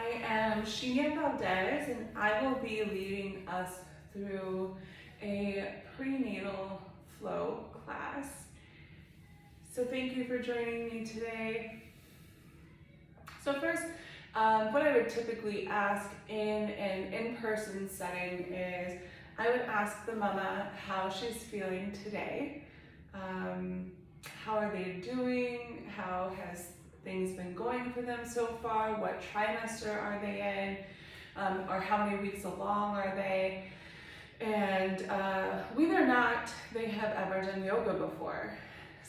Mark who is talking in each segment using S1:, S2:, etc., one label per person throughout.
S1: I am Shinya Valdez, and I will be leading us through a prenatal flow class. So thank you for joining me today. So first, what I would typically ask in an in-person setting is I would ask the mama how she's feeling today. How are they doing? How has things been going for them so far? What trimester are they in? Or how many weeks along are they? And whether or not they have ever done yoga before.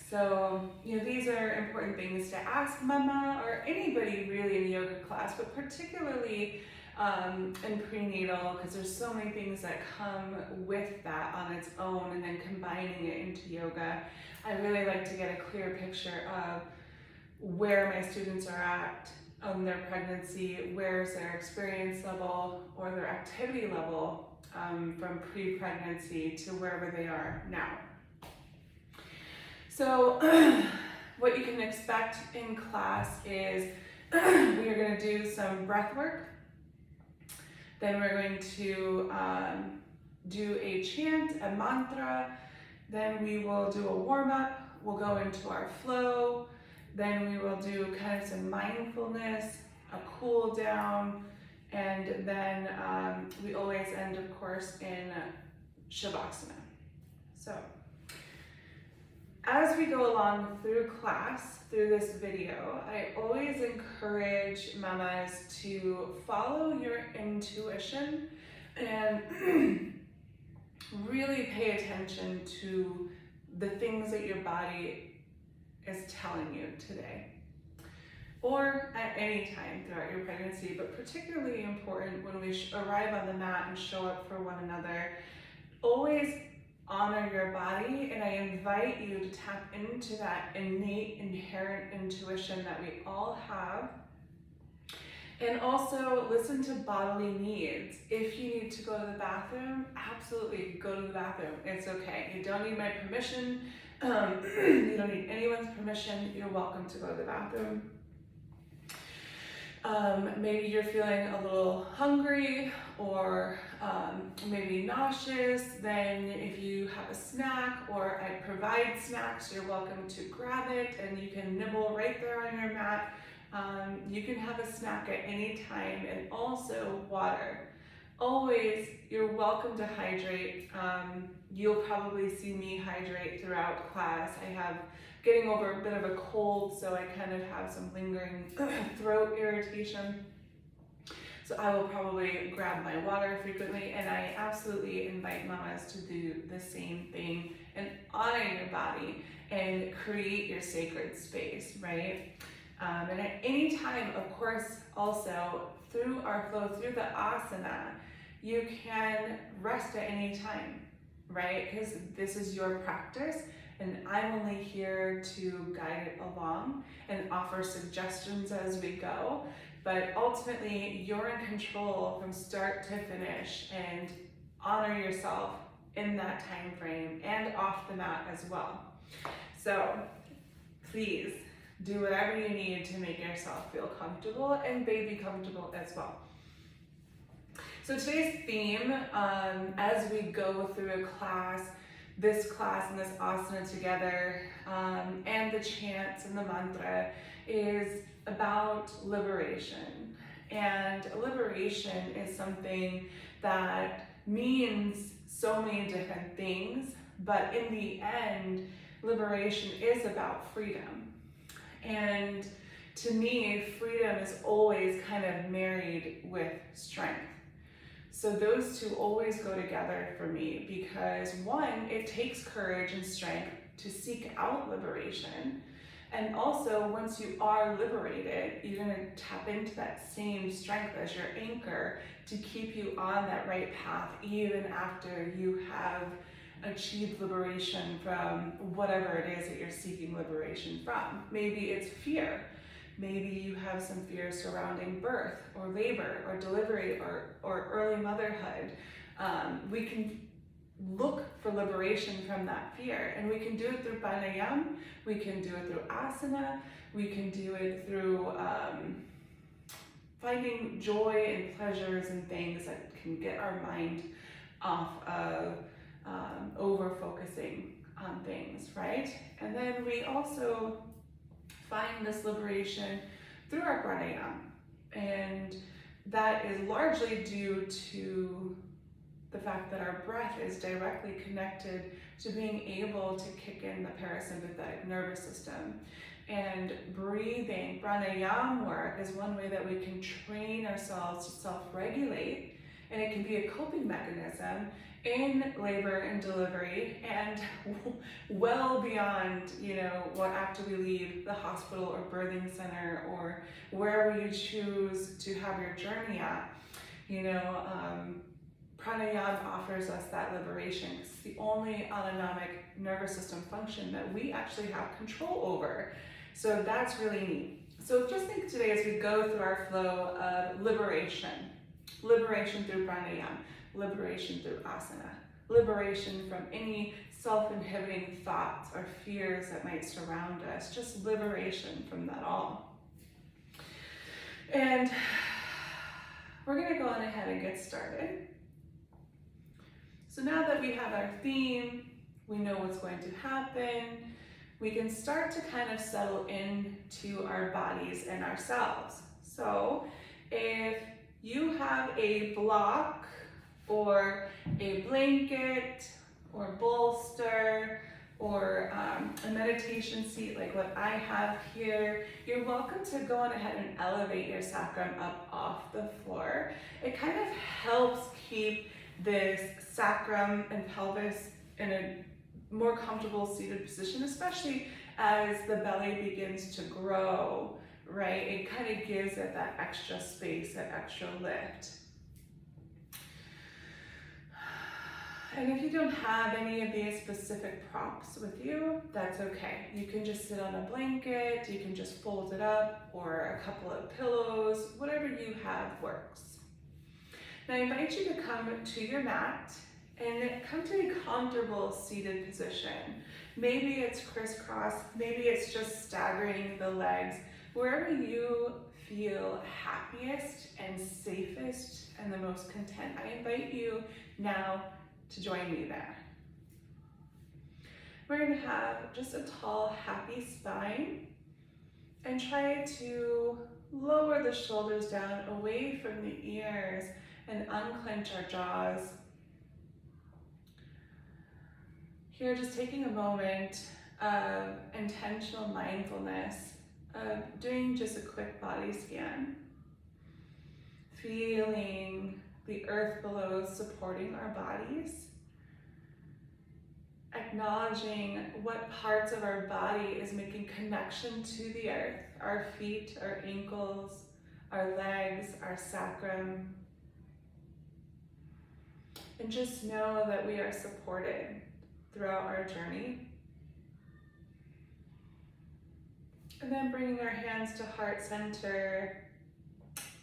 S1: So, these are important things to ask mama or anybody really in yoga class, but particularly in prenatal, because there's so many things that come with that on its own, and then combining it into yoga. I really like to get a clear picture of where my students are at on their pregnancy, where's their experience level or their activity level from pre-pregnancy to wherever they are now. So what you can expect in class is we are going to do some breath work. Then we're going to do a chant, a mantra. Then we will do a warm-up. We'll go into our flow. Then we will do kind of some mindfulness, a cool down, and then we always end, of course, in Shavasana. So as we go along through class, through this video, I always encourage mamas to follow your intuition and really pay attention to the things that your body is telling you today, or at any time throughout your pregnancy, but particularly important when we arrive on the mat and show up for one another. Always honor your body, and I invite you to tap into that innate, inherent intuition that we all have. And also listen to bodily needs. If you need to go to the bathroom, absolutely go to the bathroom. It's okay. You don't need my permission. You don't need anyone's permission. You're welcome to go to the bathroom. Maybe you're feeling a little hungry or maybe nauseous. Then if you have a snack, or I provide snacks, you're welcome to grab it and you can nibble right there on your mat. You can have a snack at any time, and also water. Always, you're welcome to hydrate. You'll probably see me hydrate throughout class. I have getting over a bit of a cold, so I kind of have some lingering throat irritation. So I will probably grab my water frequently, and I absolutely invite mamas to do the same thing and honor your body and create your sacred space, right? And at any time, of course, also through our flow, through the asana, you can rest at any time, right? Because this is your practice, and I'm only here to guide it along and offer suggestions as we go. But ultimately, you're in control from start to finish, and honor yourself in that time frame and off the mat as well. So please do whatever you need to make yourself feel comfortable and baby comfortable as well. So today's theme, as we go through this class and this asana together, and the chants and the mantra, is about liberation. And liberation is something that means so many different things, but in the end, liberation is about freedom. And to me, freedom is always kind of married with strength. So those two always go together for me, because one, it takes courage and strength to seek out liberation. And also, once you are liberated, you're going to tap into that same strength as your anchor to keep you on that right path, even after you have achieved liberation from whatever it is that you're seeking liberation from. Maybe it's fear. Maybe you have some fears surrounding birth or labor or delivery or early motherhood. We can look for liberation from that fear, and we can do it through pranayama, we can do it through asana, we can do it through finding joy and pleasures and things that can get our mind off of over-focusing on things, right? And then we also find this liberation through our pranayama. And that is largely due to the fact that our breath is directly connected to being able to kick in the parasympathetic nervous system. And breathing, pranayama work, is one way that we can train ourselves to self-regulate, and it can be a coping mechanism in labor and delivery and well beyond, what after we leave the hospital or birthing center or wherever you choose to have your journey at. Pranayama offers us that liberation. It's the only autonomic nervous system function that we actually have control over. So that's really neat. So just think today as we go through our flow of liberation through pranayama, liberation through asana, liberation from any self-inhibiting thoughts or fears that might surround us, just liberation from that all. And we're gonna go on ahead and get started. So now that we have our theme, we know what's going to happen, we can start to kind of settle into our bodies and ourselves. So if you have a block or a blanket or bolster or a meditation seat like what I have here, you're welcome to go on ahead and elevate your sacrum up off the floor. It kind of helps keep this sacrum and pelvis in a more comfortable seated position, especially as the belly begins to grow, right? It kind of gives it that extra space, that extra lift. And if you don't have any of these specific props with you, that's okay. You can just sit on a blanket, you can just fold it up, or a couple of pillows, whatever you have works. Now I invite you to come to your mat and come to a comfortable seated position. Maybe it's crisscross, maybe it's just staggering the legs, wherever you feel happiest and safest and the most content. I invite you now to join me there. We're going to have just a tall, happy spine and try to lower the shoulders down away from the ears and unclench our jaws. Here, just taking a moment of intentional mindfulness, of doing just a quick body scan, feeling the earth below supporting our bodies, acknowledging what parts of our body is making connection to the earth, our feet, our ankles, our legs, our sacrum. And just know that we are supported throughout our journey. And then bringing our hands to heart center.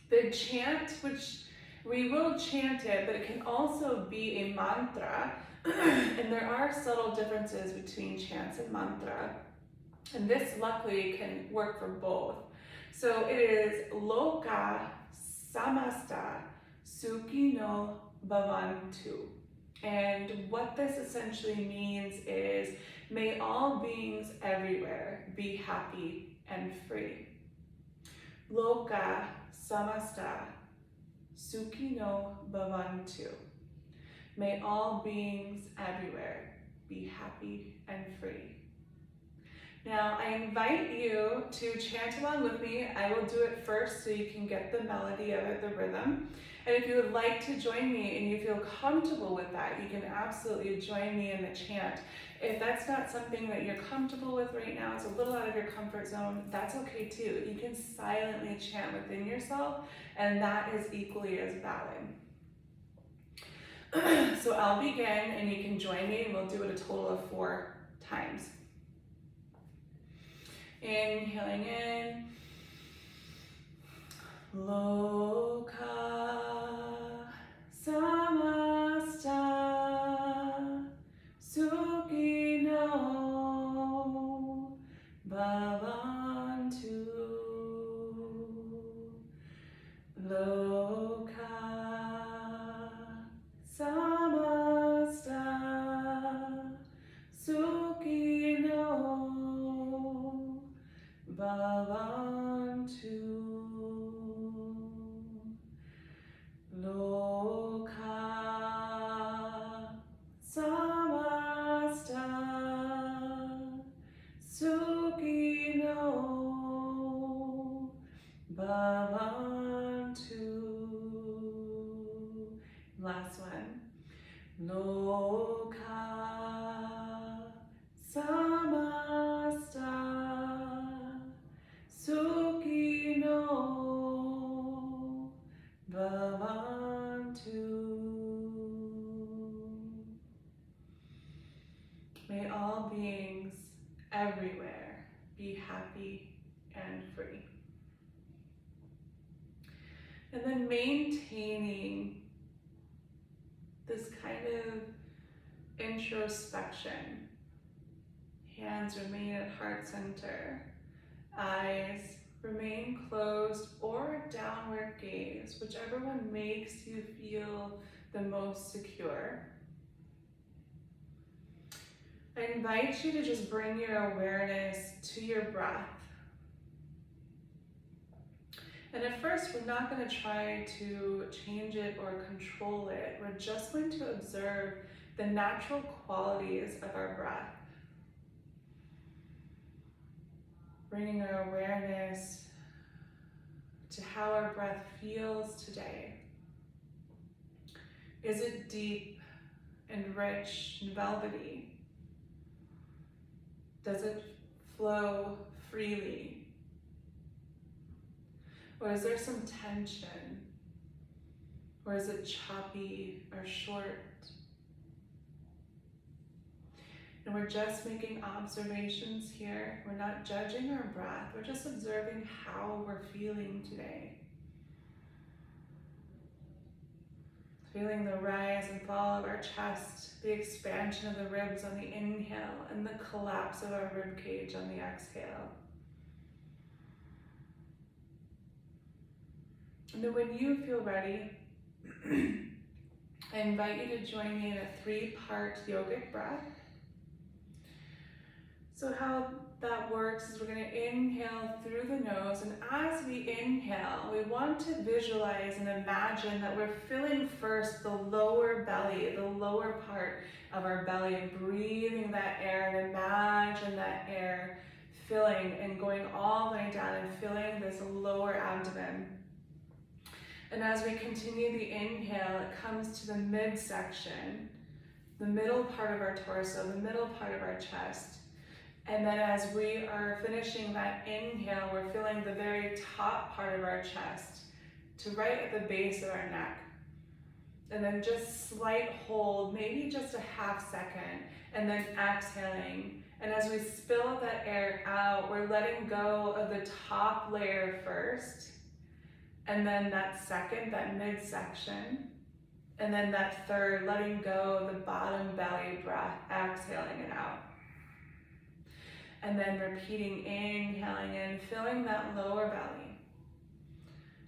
S1: The chant, which we will chant it, but it can also be a mantra. And there are subtle differences between chants and mantra. And this luckily can work for both. So it is Loka Samasta Sukhino Bhavantu. And what this essentially means is, may all beings everywhere be happy and free. Loka Samasta Sukhino Bhavantu. May all beings everywhere be happy and free. Now, I invite you to chant along with me. I will do it first so you can get the melody of it, the rhythm. And if you would like to join me and you feel comfortable with that, you can absolutely join me in the chant. If that's not something that you're comfortable with right now, it's a little out of your comfort zone, that's okay too. You can silently chant within yourself, and that is equally as valid. So I'll begin and you can join me, and we'll do it a total of 4 times. Inhaling in. Loka Samasta Sukhino Bhavantu. Loka samasta sukhino bhavantu. Loka samasta sukhino bhavantu. Last one. Loka samasta sukhino bhavantu. May all beings everywhere be happy and free. And then maintaining this kind of introspection. Hands remain at heart center. Eyes remain closed or downward gaze, whichever one makes you feel the most secure. I invite you to just bring your awareness to your breath. And at first, we're not going to try to change it or control it. We're just going to observe the natural qualities of our breath. Bringing our awareness to how our breath feels today. Is it deep and rich and velvety? Does it flow freely? Or is there some tension? Or is it choppy or short? And we're just making observations here. We're not judging our breath. We're just observing how we're feeling today. Feeling the rise and fall of our chest, the expansion of the ribs on the inhale, and the collapse of our rib cage on the exhale. And then when you feel ready, I invite you to join me in a 3-part yogic breath. So how that works is we're going to inhale through the nose, and as we inhale, we want to visualize and imagine that we're filling first the lower belly, the lower part of our belly, and breathing that air, and imagine that air filling and going all the way down and filling this lower abdomen. And as we continue the inhale, it comes to the midsection, the middle part of our torso, the middle part of our chest. And then as we are finishing that inhale, we're feeling the very top part of our chest to right at the base of our neck. And then just slight hold, maybe just a half second, and then exhaling. And as we spill that air out, we're letting go of the top layer first, and then that second, that midsection, and then that third, letting go of the bottom belly breath, exhaling it out. And then repeating, inhaling in, filling that lower belly.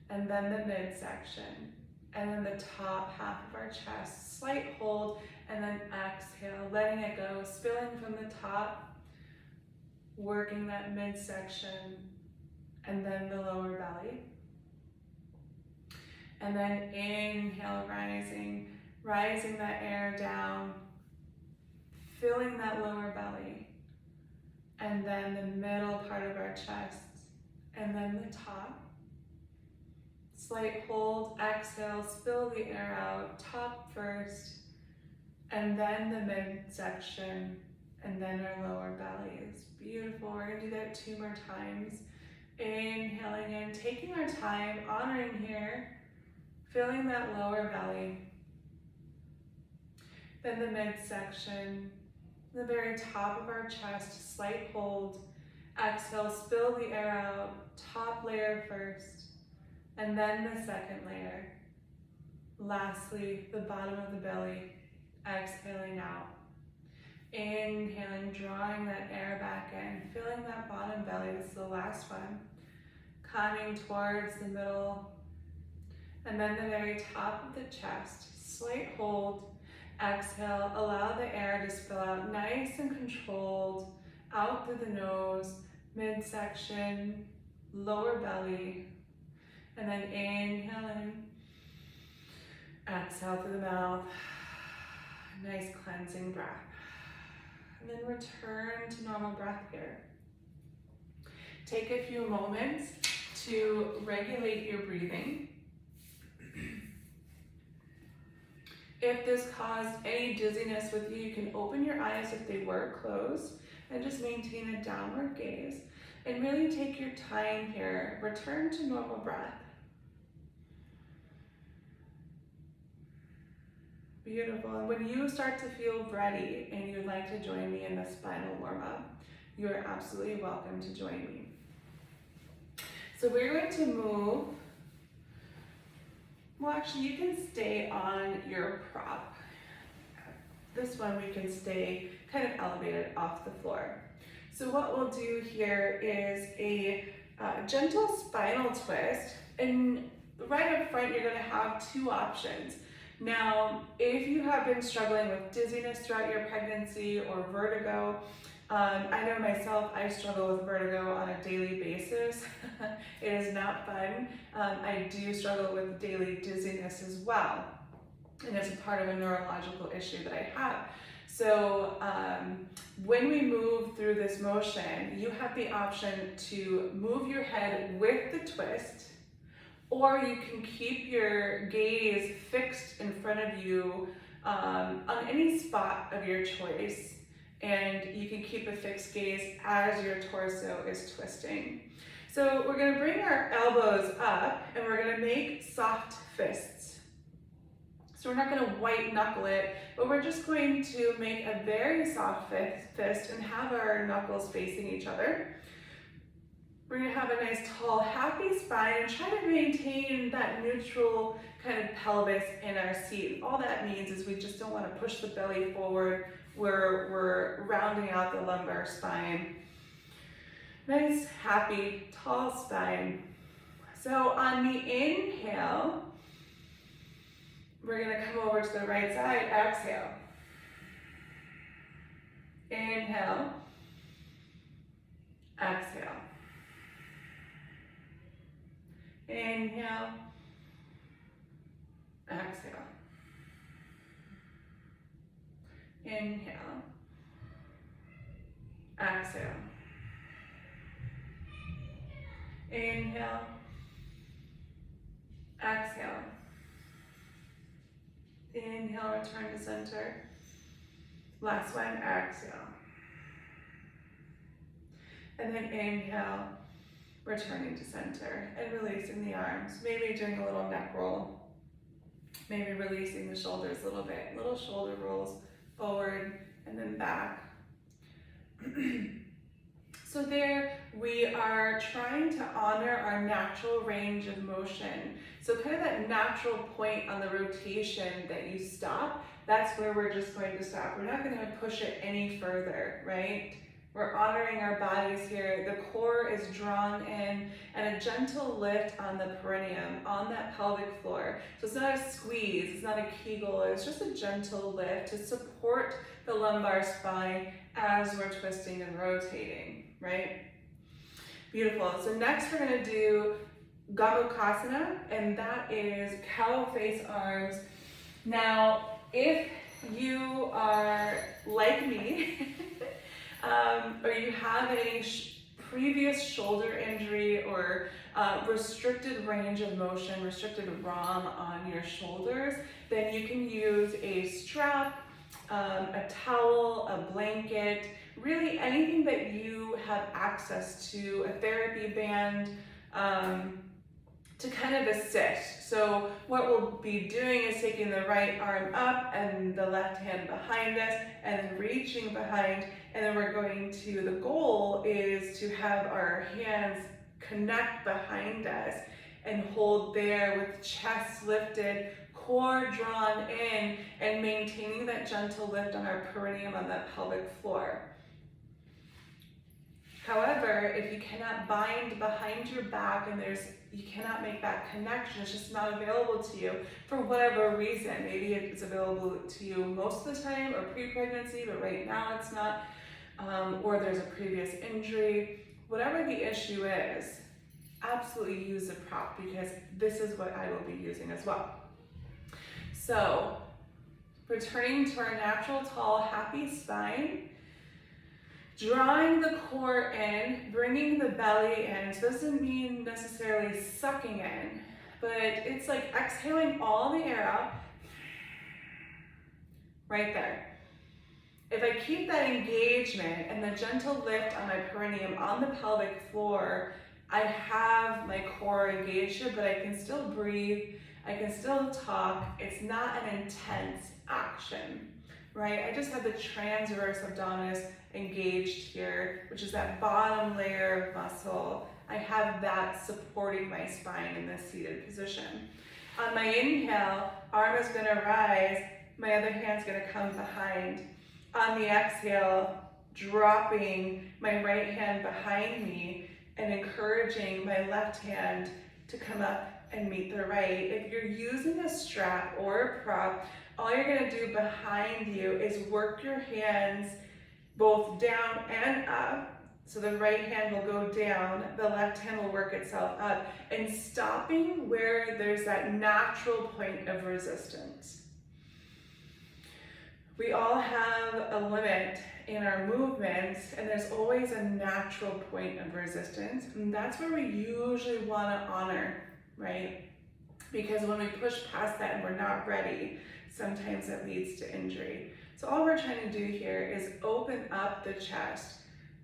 S1: And then the midsection. And then the top half of our chest. Slight hold, and then exhale, letting it go, spilling from the top, working that midsection, and then the lower belly. And then inhale, rising that air down, filling that lower belly. And then the middle part of our chest, and then the top. Slight hold, exhale, spill the air out, top first, and then the midsection, and then our lower belly. It's beautiful. We're gonna do that 2 more times. Inhaling in, taking our time, honoring here, filling that lower belly. Then the midsection, the very top of our chest, slight hold, exhale, spill the air out, top layer first, and then the second layer. Lastly, the bottom of the belly, exhaling out. Inhaling, drawing that air back in, filling that bottom belly. This is the last one. Coming towards the middle, And then the very top of the chest, slight hold. Exhale, allow the air to spill out nice and controlled, out through the nose, midsection, lower belly. And then inhale in, exhale through the mouth. Nice cleansing breath. And then return to normal breath here. Take a few moments to regulate your breathing. If this caused any dizziness with you, you can open your eyes if they were closed and just maintain a downward gaze. And really take your time here. Return to normal breath. Beautiful. And when you start to feel ready and you'd like to join me in the spinal warm-up, you are absolutely welcome to join me. So we're going to move. Well, actually, you can stay on your prop. This one we can stay kind of elevated off the floor. So what we'll do here is a gentle spinal twist. And right up front, you're going to have two options. Now, if you have been struggling with dizziness throughout your pregnancy or vertigo, I know myself, I struggle with vertigo on a daily basis. It is not fun. I do struggle with daily dizziness as well. And it's a part of a neurological issue that I have. So when we move through this motion, you have the option to move your head with the twist, or you can keep your gaze fixed in front of you on any spot of your choice. And you can keep a fixed gaze as your torso is twisting. So we're going to bring our elbows up and we're going to make soft fists. So we're not going to white knuckle it, but we're just going to make a very soft fist and have our knuckles facing each other. We're going to have a nice tall happy spine and try to maintain that neutral kind of pelvis in our seat. All that means is we just don't want to push the belly forward. We're rounding out the lumbar spine. Nice, happy, tall spine. So on the inhale, we're going to come over to the right side. Exhale. Inhale. Exhale. Inhale. Exhale. Inhale. Exhale. Inhale. Exhale. Inhale, return to center. Last one, exhale. And then inhale, returning to center and releasing the arms. Maybe doing a little neck roll. Maybe releasing the shoulders a little bit. Little shoulder rolls forward and then back. So there we are trying to honor our natural range of motion. So kind of that natural point on the rotation that you stop, that's where we're just going to stop. We're not going to push it any further, right? We're honoring our bodies here. The core is drawn in and a gentle lift on the perineum, on that pelvic floor. So it's not a squeeze, it's not a Kegel, it's just a gentle lift to support the lumbar spine as we're twisting and rotating, right? Beautiful. So next we're going to do Gomukhasana, and that is cow face arms. Now, if you are like me, or you have any previous shoulder injury or restricted range of motion, restricted ROM on your shoulders, then you can use a strap, a towel, a blanket, really anything that you have access to, a therapy band, to kind of assist. So what we'll be doing is taking the right arm up and the left hand behind us and reaching behind, and then we're going to, the goal is to have our hands connect behind us and hold there with chest lifted, core drawn in, and maintaining that gentle lift on our perineum on that pelvic floor. However, if you cannot bind behind your back and there's you cannot make that connection. It's just not available to you for whatever reason. Maybe it's available to you most of the time or pre-pregnancy, but right now it's not, or there's a previous injury. Whatever the issue is, absolutely use a prop, because this is what I will be using as well. So, returning to our natural, tall, happy spine, drawing the core in, bringing the belly in. It doesn't mean necessarily sucking in, but it's like exhaling all the air out, right there. If I keep that engagement and the gentle lift on my perineum on the pelvic floor, I have my core engaged here, but I can still breathe, I can still talk. It's not an intense action, right? I just have the transverse abdominis engaged here, which is that bottom layer of muscle. I have that supporting my spine in this seated position. On my inhale, arm is gonna rise, my other hand's gonna come behind. On the exhale, dropping my right hand behind me and encouraging my left hand to come up and meet the right. If you're using a strap or a prop, all you're gonna do behind you is work your hands both down and up. So the right hand will go down, the left hand will work itself up, and stopping where there's that natural point of resistance. We all have a limit in our movements, and there's always a natural point of resistance, and that's where we usually want to honor, right? Because when we push past that and we're not ready, sometimes it leads to injury. So all we're trying to do here is open up the chest,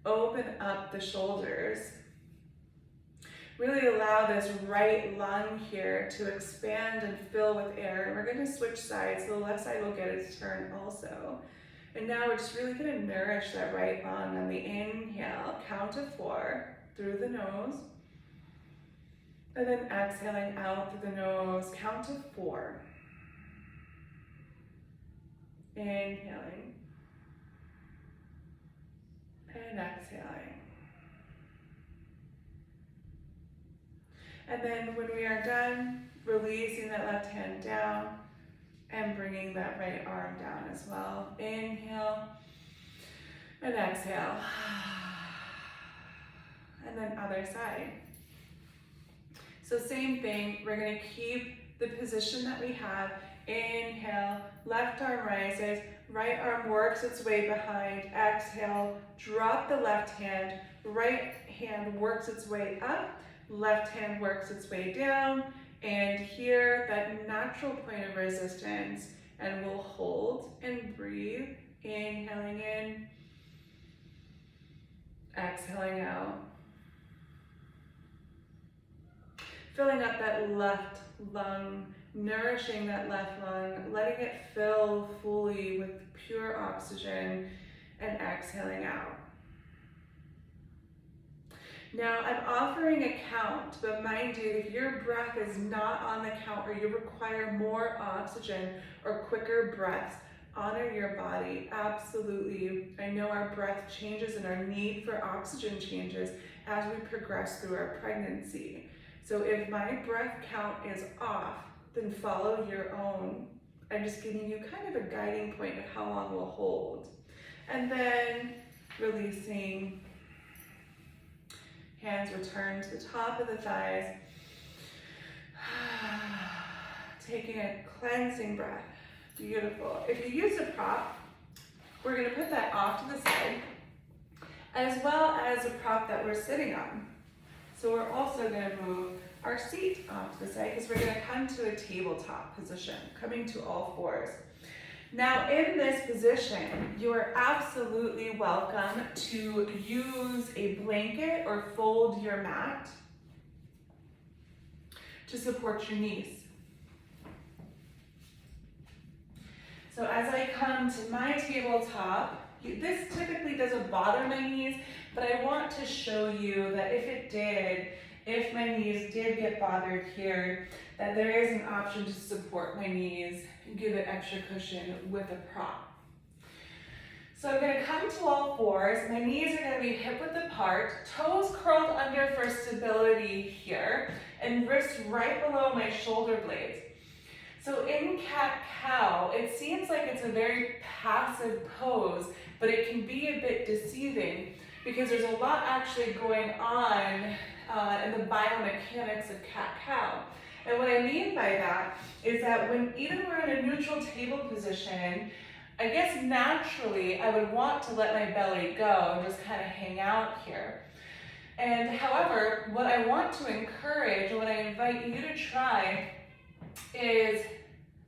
S1: open up the shoulders, really allow this right lung here to expand and fill with air. And we're going to switch sides, so the left side will get its turn also. And now we're just really going to nourish that right lung on the inhale, count to 4 through the nose. And then exhaling out through the nose, count to 4. Inhaling. And exhaling. And then when we are done, releasing that left hand down and bringing that right arm down as well. Inhale and exhale. And then other side. So same thing, we're gonna keep the position that we have. Inhale, left arm rises, right arm works its way behind. Exhale, drop the left hand, right hand works its way up. Left hand works its way down, and here, that natural point of resistance, and we'll hold and breathe, inhaling in, exhaling out. Filling up that left lung, nourishing that left lung, letting it fill fully with pure oxygen, and exhaling out. Now, I'm offering a count, but mind you, if your breath is not on the count or you require more oxygen or quicker breaths, honor your body, absolutely. I know our breath changes and our need for oxygen changes as we progress through our pregnancy. So if my breath count is off, then follow your own. I'm just giving you kind of a guiding point of how long we'll hold. And then releasing. Hands return to the top of the thighs. Taking a cleansing breath. Beautiful. If you use a prop, we're going to put that off to the side, as well as a prop that we're sitting on. So we're also going to move our seat off to the side because we're going to come to a tabletop position, coming to all fours. Now in this position, you are absolutely welcome to use a blanket or fold your mat to support your knees. So as I come to my tabletop, this typically doesn't bother my knees, but I want to show you that if my knees did get bothered here, that there is an option to support my knees and give it extra cushion with a prop. So I'm going to come to all fours. My knees are going to be hip width apart, toes curled under for stability here. and wrists right below my shoulder blades. So in cat-cow, it seems like it's a very passive pose, but it can be a bit deceiving because there's a lot actually going on in the biomechanics of cat-cow. And what I mean by that is that when even we're in a neutral table position, I guess naturally I would want to let my belly go and just kind of hang out here. And however, what I want to encourage, and what I invite you to try, is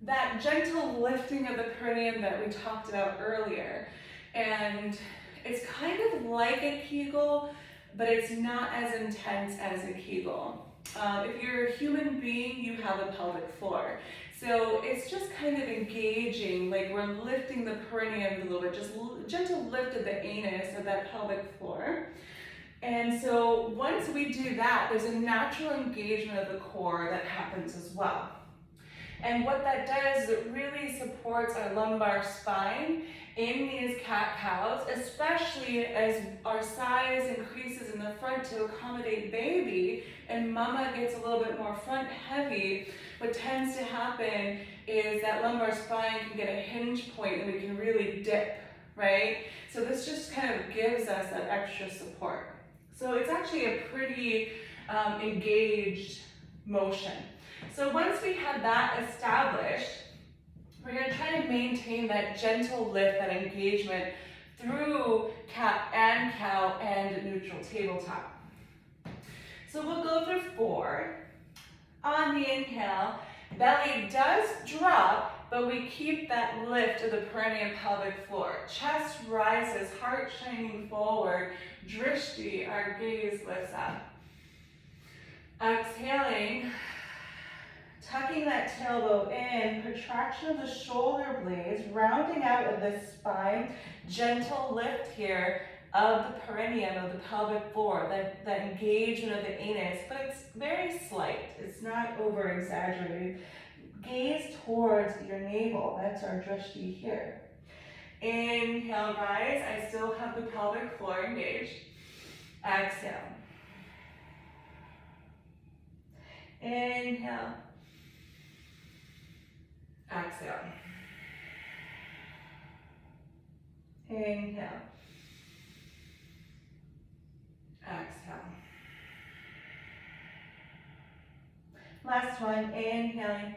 S1: that gentle lifting of the perineum that we talked about earlier. And it's kind of like a Kegel, but it's not as intense as a Kegel. If you're a human being, you have a pelvic floor. So it's just kind of engaging, like we're lifting the perineum a little bit, just gentle lift of the anus of that pelvic floor. And so once we do that, there's a natural engagement of the core that happens as well. And what that does is it really supports our lumbar spine in these cat-cows, especially as our size increases in the front to accommodate baby and mama gets a little bit more front heavy. What tends to happen is that lumbar spine can get a hinge point and we can really dip, right? So this just kind of gives us that extra support. So it's actually a pretty engaged motion. So once we have that established, we're going to try to maintain that gentle lift, that engagement through cat and cow and neutral tabletop. So we'll go through 4. On the inhale, belly does drop, but we keep that lift of the perineum pelvic floor. Chest rises, heart shining forward, drishti, our gaze lifts up. Exhaling, tucking that tailbone in, protraction of the shoulder blades, rounding out of the spine, gentle lift here of the perineum of the pelvic floor, that engagement of the anus, but it's very slight. It's not over exaggerated. Gaze towards your navel. That's our drishti here. Inhale, rise. I still have the pelvic floor engaged. Exhale. Inhale. Exhale. Inhale. Exhale. Last one, inhaling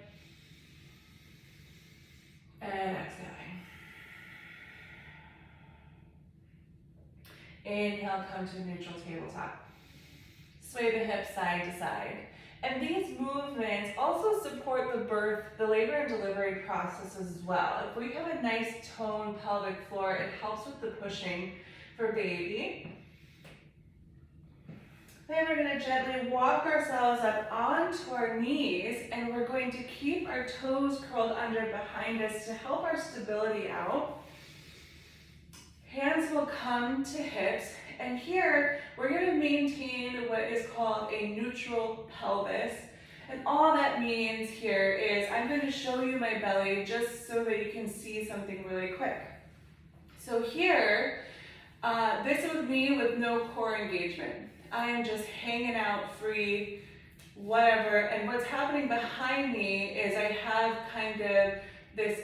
S1: and exhaling. Inhale, come to neutral tabletop. Sway the hips side to side. And these movements also support the birth, the labor and delivery processes as well. If we have a nice toned pelvic floor, it helps with the pushing for baby. Then we're going to gently walk ourselves up onto our knees, and we're going to keep our toes curled under behind us to help our stability out. Hands will come to hips, and here we're going to maintain what is called a neutral pelvis. And all that means here is I'm going to show you my belly just so that you can see something really quick. So here, this is me with no core engagement. I am just hanging out free, whatever, and what's happening behind me is I have kind of this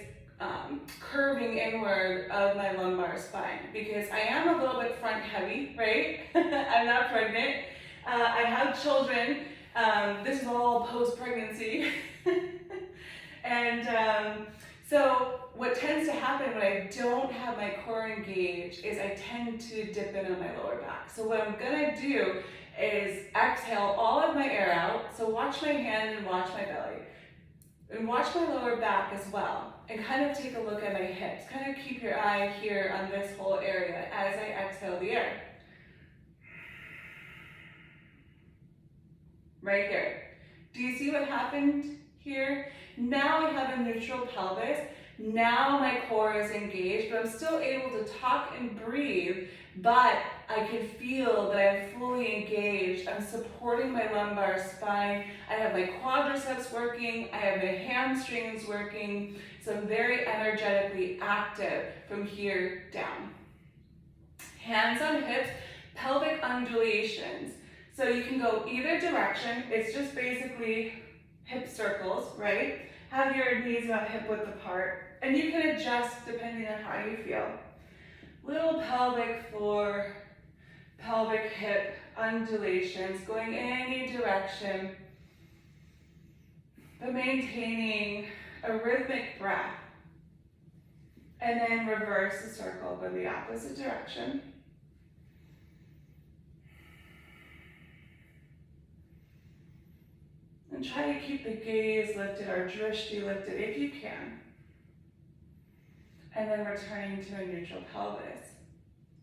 S1: curving inward of my lumbar spine because I am a little bit front heavy, right? I'm not pregnant. I have children. This is all post-pregnancy. And so what tends to happen when I don't have my core engaged is I tend to dip in on my lower back. So what I'm gonna do is exhale all of my air out. So watch my hand and watch my belly. And watch my lower back as well. And kind of take a look at my hips. Kind of keep your eye here on this whole area as I exhale the air. Right here. Do you see what happened here? Now I have a neutral pelvis. Now my core is engaged, but I'm still able to talk and breathe, but I can feel that I'm fully engaged. I'm supporting my lumbar spine. I have my quadriceps working. I have my hamstrings working. So I'm very energetically active from here down. Hands on hips, pelvic undulations. So you can go either direction. It's just basically hip circles, right? Have your knees about hip width apart, and you can adjust depending on how you feel. Little pelvic floor, pelvic hip undulations, going any direction, but maintaining a rhythmic breath. And then reverse the circle, go the opposite direction. And try to keep the gaze lifted or drishti lifted if you can. And then returning to a neutral pelvis.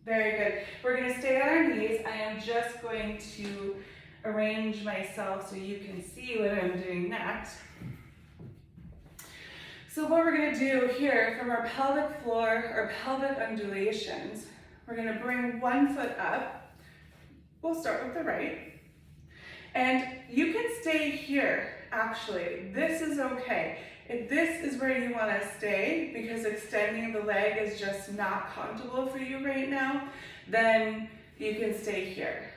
S1: Very good. We're going to stay on our knees. I am just going to arrange myself so you can see what I'm doing next. So what we're going to do here from our pelvic floor or pelvic undulations, we're going to bring one foot up. We'll start with the right. And you can stay here, actually. This is okay. If this is where you want to stay because extending the leg is just not comfortable for you right now, then you can stay here.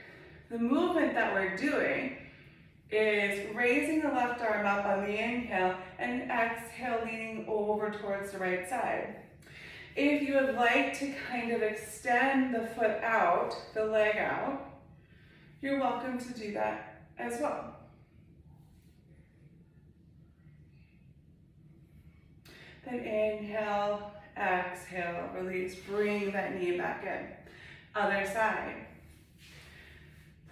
S1: The movement that we're doing is raising the left arm up on the inhale and exhale, leaning over towards the right side. If you would like to kind of extend the foot out, the leg out, you're welcome to do that as well. Then inhale, exhale, release, bring that knee back in. Other side.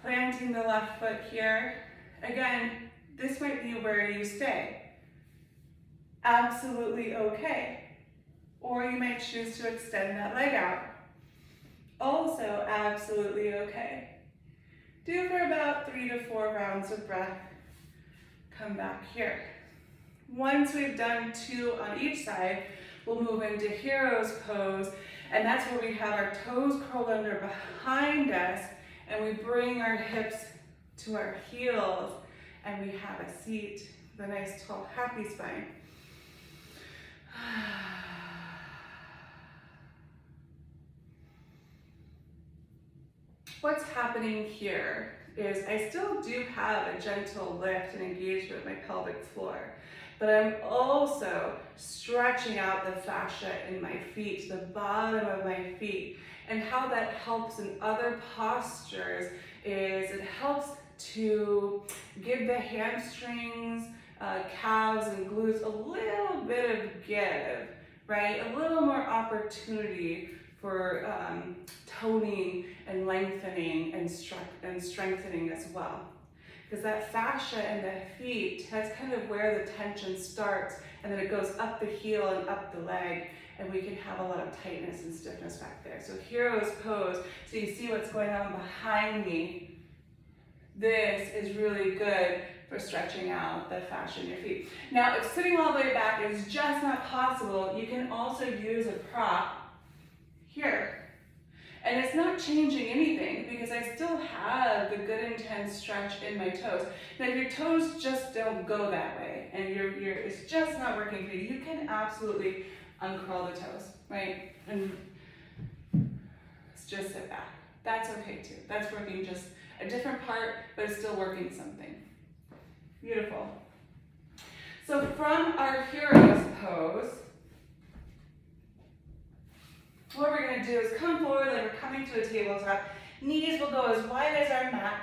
S1: Planting the left foot here. Again, this might be where you stay. Absolutely okay. Or you might choose to extend that leg out. Also absolutely okay. Do for about 3 to 4 rounds of breath. Come back here. Once we've done 2 on each side, we'll move into hero's pose, and that's where we have our toes curled under behind us, and we bring our hips to our heels, and we have a seat with a nice tall happy spine. What's happening here is I still do have a gentle lift and engagement with my pelvic floor, but I'm also stretching out the fascia in my feet, the bottom of my feet. And how that helps in other postures is it helps to give the hamstrings, calves, and glutes a little bit of give, right? A little more opportunity for toning and lengthening and strengthening as well. Because that fascia in the feet, that's kind of where the tension starts, and then it goes up the heel and up the leg, and we can have a lot of tightness and stiffness back there. So hero's pose, so you see what's going on behind me. This is really good for stretching out the fascia in your feet. Now, if sitting all the way back is just not possible, you can also use a prop here. And it's not changing anything because I still have the good intense stretch in my toes. Now, if your toes just don't go that way and it's just not working for you, you can absolutely uncurl the toes, right? And just sit back. That's okay too. That's working just a different part, but it's still working something. Beautiful. So from our hero's pose, what we're going to do is come forward like we're coming to a tabletop. Knees will go as wide as our mat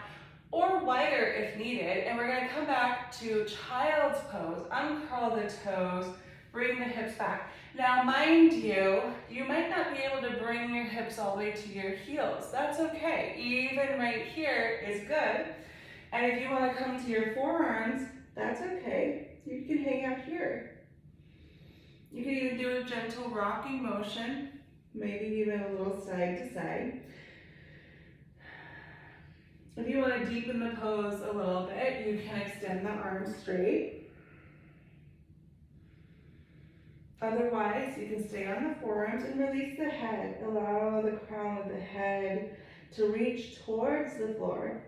S1: or wider if needed. And we're going to come back to child's pose, uncurl the toes, bring the hips back. Now, mind you, you might not be able to bring your hips all the way to your heels. That's okay. Even right here is good. And if you want to come to your forearms, that's okay. You can hang out here. You can even do a gentle rocking motion. Maybe even a little side to side. If you want to deepen the pose a little bit, you can extend the arms straight. Otherwise, you can stay on the forearms and release the head. Allow the crown of the head to reach towards the floor.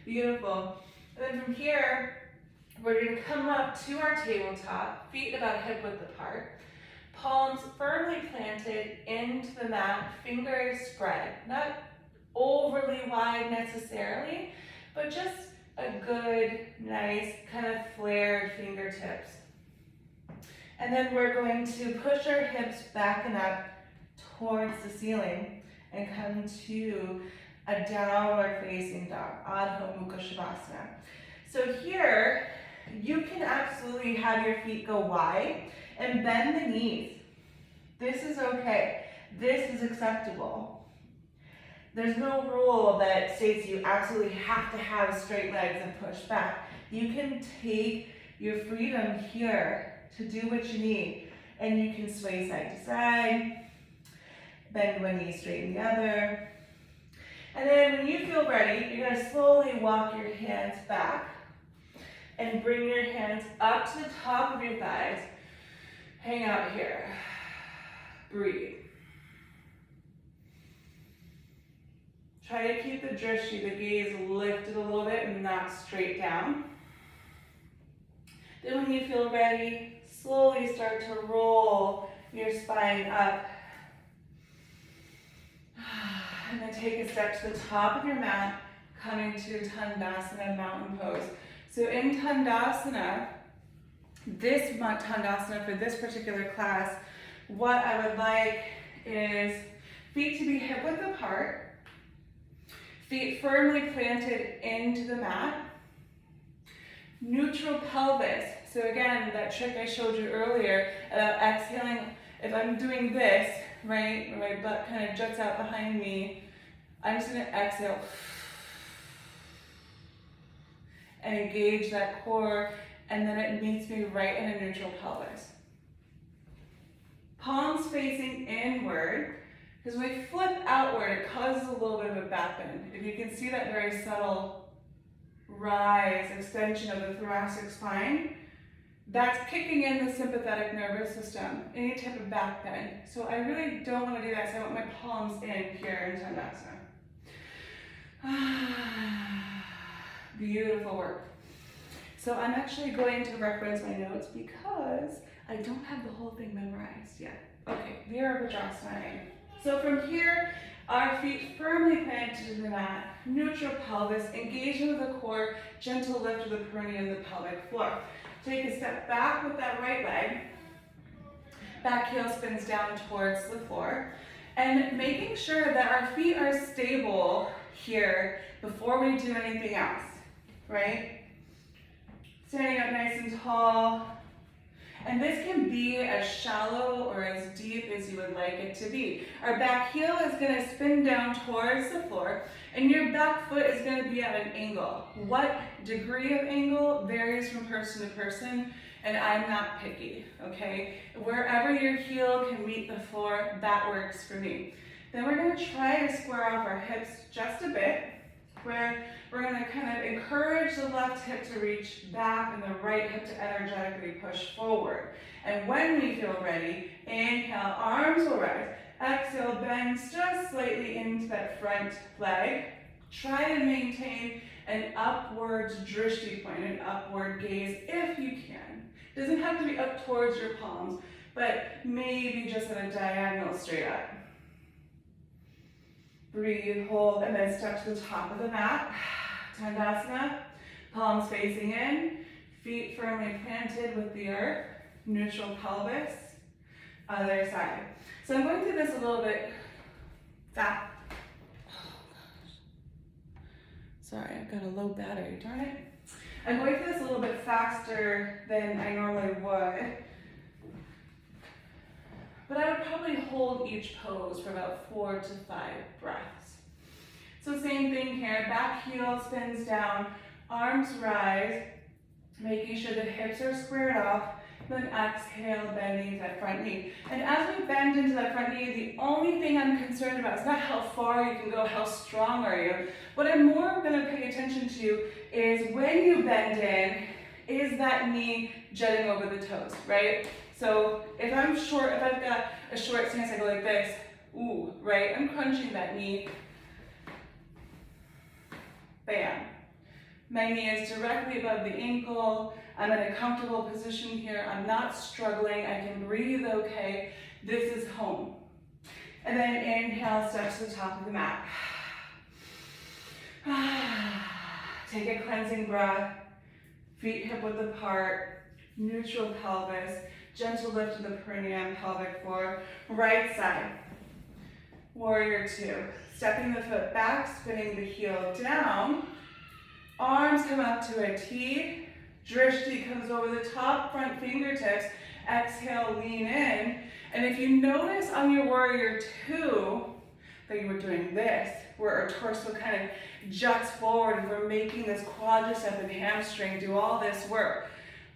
S1: Beautiful. And then from here, we're going to come up to our tabletop, feet about hip width apart. palms firmly planted into the mat, fingers spread. Not overly wide necessarily, but just a good, nice, kind of flared fingertips. And then we're going to push our hips back and up towards the ceiling and come to a downward facing dog, Adho Mukha Shavasana. So here, you can absolutely have your feet go wide and bend the knees. This is okay. This is acceptable. There's no rule that states you absolutely have to have straight legs and push back. You can take your freedom here to do what you need. And you can sway side to side, bend one knee, straighten the other. And then when you feel ready, you're gonna slowly walk your hands back and bring your hands up to the top of your thighs. Hang out here. Breathe. Try to keep the drishti, the gaze lifted a little bit and not straight down. Then when you feel ready, slowly start to roll your spine up. And then take a step to the top of your mat, coming to Tandasana, mountain pose. So in Tandasana, this Tandasana for this particular class, what I would like is feet to be hip width apart, feet firmly planted into the mat, neutral pelvis. So again, that trick I showed you earlier about exhaling, if I'm doing this, right, my butt kind of juts out behind me, I'm just gonna exhale and engage that core, and then it meets me right in a neutral pelvis. Palms facing inward, because when we flip outward, it causes a little bit of a back bend. If you can see that very subtle rise, extension of the thoracic spine, that's kicking in the sympathetic nervous system, any type of back bend. So I really don't want to do that, so I want my palms in here in Tandasana. Beautiful work. So I'm actually going to reference my notes because I don't have the whole thing memorized yet. Okay, Virabhadrasana. So from here, our feet firmly planted in the mat, neutral pelvis, engagement of the core, gentle lift of the perineum and the pelvic floor. Take a step back with that right leg. Back heel spins down towards the floor. And making sure that our feet are stable here before we do anything else, right? Standing up nice and tall. And this can be as shallow or as deep as you would like it to be. Our back heel is going to spin down towards the floor, and your back foot is going to be at an angle. What degree of angle varies from person to person, and I'm not picky, okay? Wherever your heel can meet the floor, that works for me. Then we're going to try to square off our hips just a bit, where we're going to kind of encourage the left hip to reach back and the right hip to energetically push forward. And when we feel ready, inhale, arms will rise. Exhale, bends just slightly into that front leg. Try to maintain an upwards drishti point, an upward gaze if you can. It doesn't have to be up towards your palms, but maybe just at a diagonal straight up. Breathe, hold, and then step to the top of the mat. Tandasana, palms facing in, feet firmly planted with the earth, neutral pelvis, other side. So I'm going through this a little bit fast. Oh gosh. Sorry, I've got a low battery, darn it. I'm going through this a little bit faster than I normally would. But I would probably hold each pose for about 4 to 5 breaths. So same thing here, back heel spins down, arms rise, making sure the hips are squared off, then exhale, bending that front knee. And as we bend into that front knee, the only thing I'm concerned about is not how far you can go, how strong are you. What I'm more gonna pay attention to is when you bend in, is that knee jutting over the toes, right? So if I'm short, if I've got a short stance, I go like this, ooh, right? I'm crunching that knee. Bam. My knee is directly above the ankle. I'm in a comfortable position here. I'm not struggling. I can breathe okay. This is home. And then inhale, step to the top of the mat. Take a cleansing breath. Feet hip width apart. Neutral pelvis. Gentle lift of the perineum, pelvic floor. Right side. Warrior two. Stepping the foot back, spinning the heel down. Arms come up to a T. Drishti comes over the top, front fingertips. Exhale, lean in. And if you notice on your warrior two that you were doing this, where our torso kind of juts forward and we're making this quadricep and hamstring do all this work,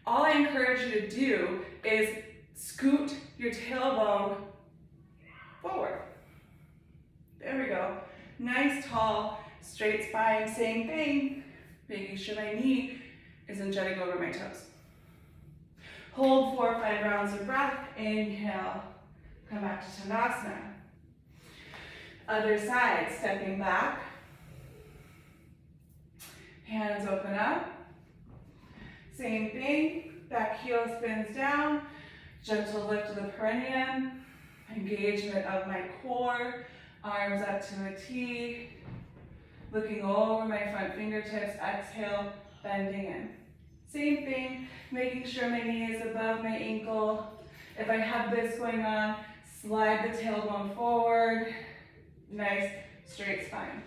S1: all I encourage you to do is scoot your tailbone forward. There we go. Nice, tall, straight spine. Same thing. Making sure my knee isn't jutting over my toes. Hold 4 or 5 rounds of breath. Inhale. Come back to Tadasana. Other side. Stepping back. Hands open up. Same thing. Back heel spins down. Gentle lift of the perineum. Engagement of my core. Arms up to a T. Looking over my front fingertips. Exhale, bending in. Same thing, making sure my knee is above my ankle. If I have this going on, slide the tailbone forward. Nice, straight spine.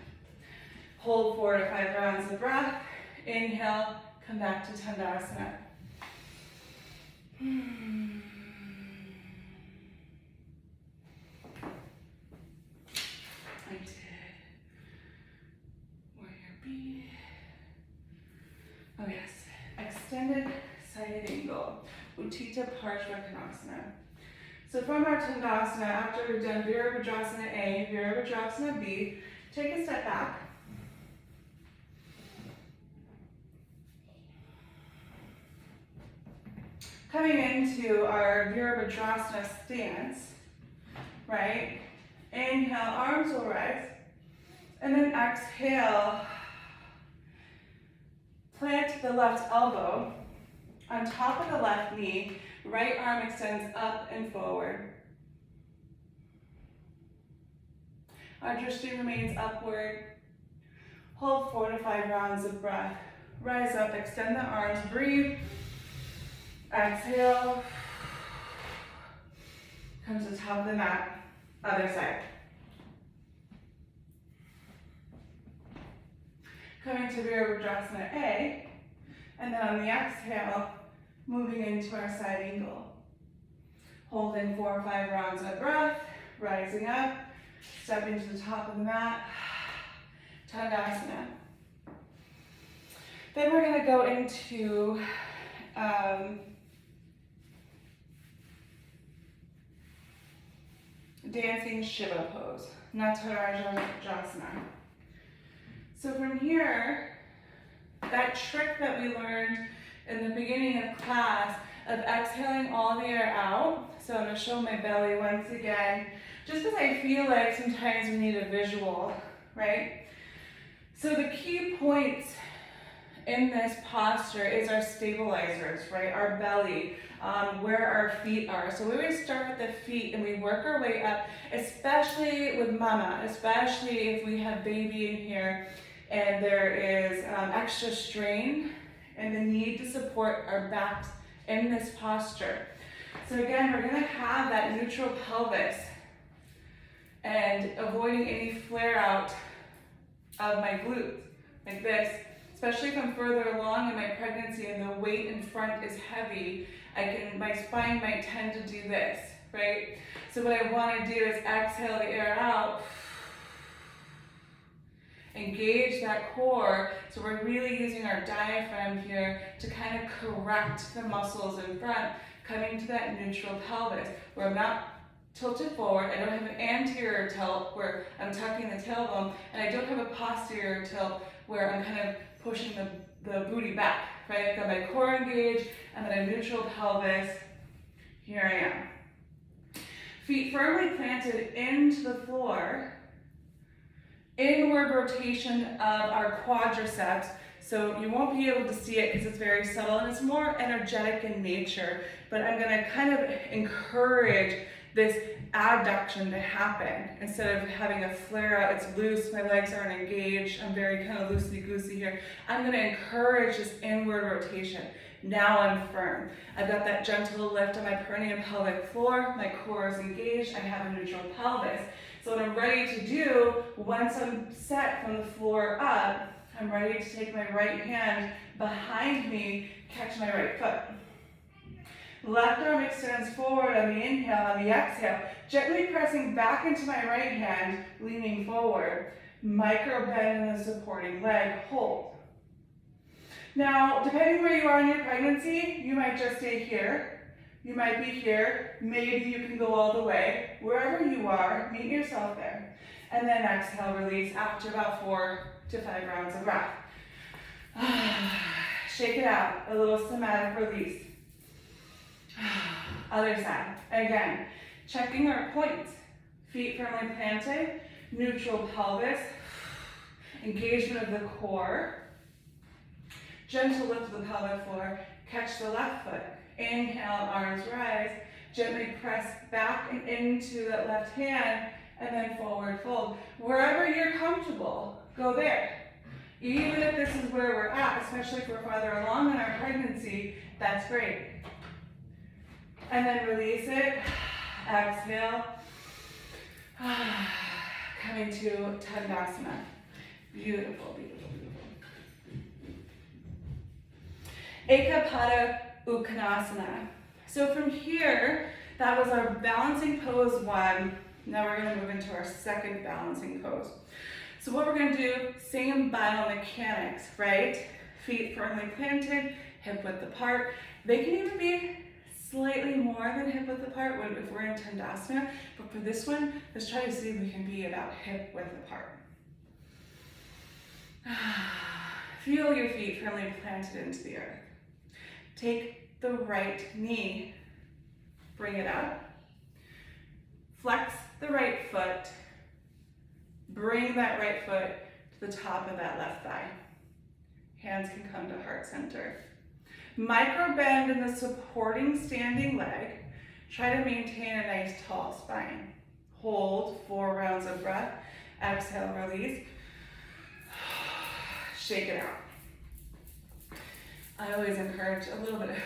S1: Hold 4 to 5 rounds of breath. Inhale, come back to Tadasana. I did. Warrior B. Oh yes. Extended side angle. Utthita Parshva Konasana. So from our Tadasana, after we've done Virabhadrasana A, Virabhadrasana B, take a step back. Coming into our Virabhadrasana stance, right? Inhale, arms will rise. And then exhale, plant the left elbow on top of the left knee. Right arm extends up and forward. Our drishti remains upward. Hold 4 to 5 rounds of breath. Rise up, extend the arms, breathe. Exhale. Come to the top of the mat. Other side. Coming to Virabhadrasana A, and then on the exhale, moving into our side angle. Holding 4 or 5 rounds of breath, rising up, stepping to the top of the mat, Tadasana. Then we're going to go into dancing Shiva pose, Natarajasana. So from here, that trick that we learned in the beginning of class of exhaling all the air out. So I'm going to show my belly once again, just because I feel like sometimes we need a visual, right? So the key points in this posture is our stabilizers, right? Our belly, where our feet are. So we always start with the feet and we work our way up, especially with mama, especially if we have baby in here and there is extra strain and the need to support our backs in this posture. So again, we're gonna have that neutral pelvis and avoiding any flare out of my glutes, like this. Especially if I'm further along in my pregnancy and the weight in front is heavy, my spine might tend to do this, right? So what I wanna do is exhale the air out, engage that core, so we're really using our diaphragm here to kind of correct the muscles in front, coming to that neutral pelvis, where I'm not tilted forward, I don't have an anterior tilt where I'm tucking the tailbone, and I don't have a posterior tilt where I'm kind of pushing the booty back, right? I've got my core engaged, and then a neutral pelvis. Here I am. Feet firmly planted into the floor. Inward rotation of our quadriceps, So you won't be able to see it because it's very subtle and it's more energetic in nature, but I'm gonna kind of encourage this adduction to happen. Instead of having a flare out, it's loose, my legs aren't engaged, I'm very kind of loosey-goosey here. I'm gonna encourage this inward rotation. Now I'm firm. I've got that gentle lift on my perineum pelvic floor, my core is engaged, I have a neutral pelvis. So what I'm ready to do, once I'm set from the floor up, I'm ready to take my right hand behind me, catch my right foot. Left arm extends forward on the inhale, on the exhale, gently pressing back into my right hand, leaning forward. Micro bend in the supporting leg, hold. Now, depending where you are in your pregnancy, you might just stay here. You might be here. Maybe you can go all the way. Wherever you are, meet yourself there. And then exhale, release after about 4 to 5 rounds of breath. Shake it out, a little somatic release. Other side. Again, checking our points. Feet firmly planted, neutral pelvis, engagement of the core. Gentle lift of the pelvic floor, catch the left foot. Inhale, arms rise, gently press back and into that left hand, and then forward fold. Wherever you're comfortable, go there. Even if this is where we're at, especially if we're farther along in our pregnancy, that's great. And then release it, exhale. Coming to Tadasana. Beautiful, beautiful, beautiful. Ekapada Uttanasana. So from here, that was our balancing pose 1. Now we're going to move into our second balancing pose. So what we're going to do, same biomechanics, right? Feet firmly planted, hip width apart. They can even be slightly more than hip width apart if we're in Tadasana, but for this one, let's try to see if we can be about hip width apart. Feel your feet firmly planted into the earth. Take the right knee, bring it up. Flex the right foot. Bring that right foot to the top of that left thigh. Hands can come to heart center. Micro bend in the supporting standing leg. Try to maintain a nice tall spine. Hold 4 rounds of breath. Exhale, release. Shake it out. I always encourage a little bit of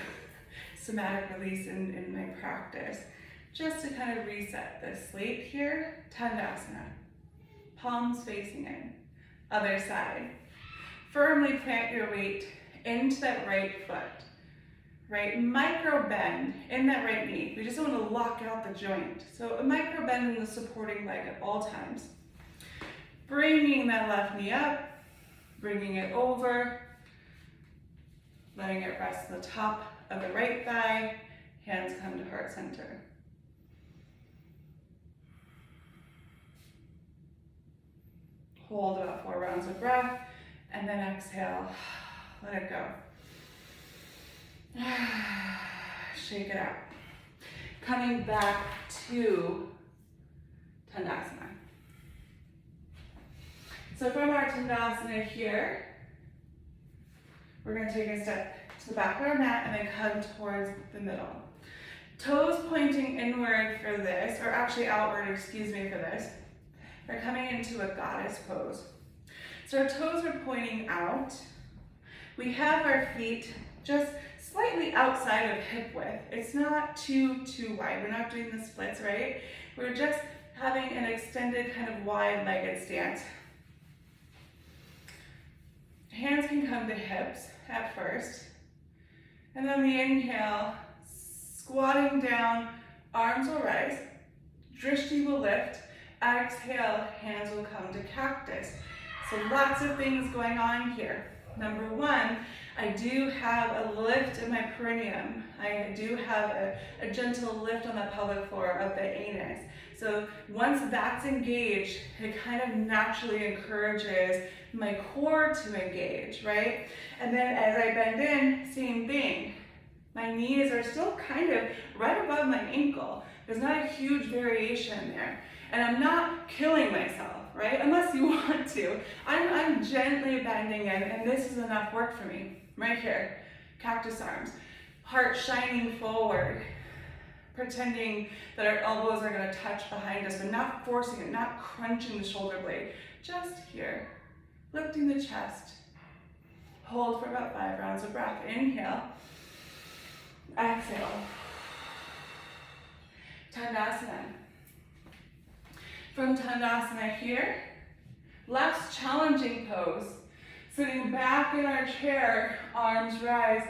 S1: somatic release in my practice, just to kind of reset this slate here. Tadasana. Palms facing in. Other side. Firmly plant your weight into that right foot. Right? Micro bend in that right knee. We just don't want to lock out the joint. So a micro bend in the supporting leg at all times. Bringing that left knee up. Bringing it over. Letting it rest on the top of the right thigh. Hands come to heart center. Hold about 4 rounds of breath, and then exhale, let it go. Shake it out. Coming back to Tadasana. So from our Tadasana here, we're going to take a step to the back of our mat and then come towards the middle. Toes pointing inward for this, or actually outward, excuse me, for this. We're coming into a goddess pose. So our toes are pointing out. We have our feet just slightly outside of hip width. It's not too wide. We're not doing the splits, right? We're just having an extended kind of wide-legged stance. Hands can come to hips at first. And then the inhale, squatting down, arms will rise. Drishti will lift. Exhale, hands will come to cactus. So lots of things going on here. Number 1, I do have a lift in my perineum. I do have a gentle lift on the pelvic floor of the anus. So once that's engaged, it kind of naturally encourages my core to engage, right? And then as I bend in, same thing. My knees are still kind of right above my ankle. There's not a huge variation there. And I'm not killing myself. right? Unless you want to. I'm gently bending in, and this is enough work for me. Right here, cactus arms. Heart shining forward, pretending that our elbows are gonna touch behind us, but not forcing it, not crunching the shoulder blade. Just here, lifting the chest. Hold for about 5 rounds of breath. Inhale, exhale. Tandasana. From Tandasana here, less challenging pose. Sitting back in our chair, arms rise.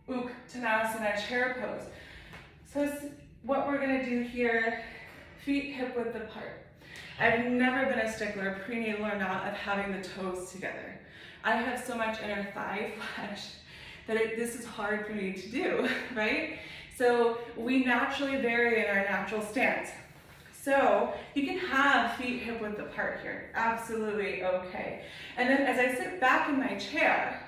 S1: Uttanasana, chair pose. So what we're gonna do here, feet hip width apart. I've never been a stickler, prenatal or not, of having the toes together. I have so much inner thigh flesh that this is hard for me to do, right? So we naturally vary in our natural stance. So you can have feet hip width apart here, absolutely okay. And then as I sit back in my chair,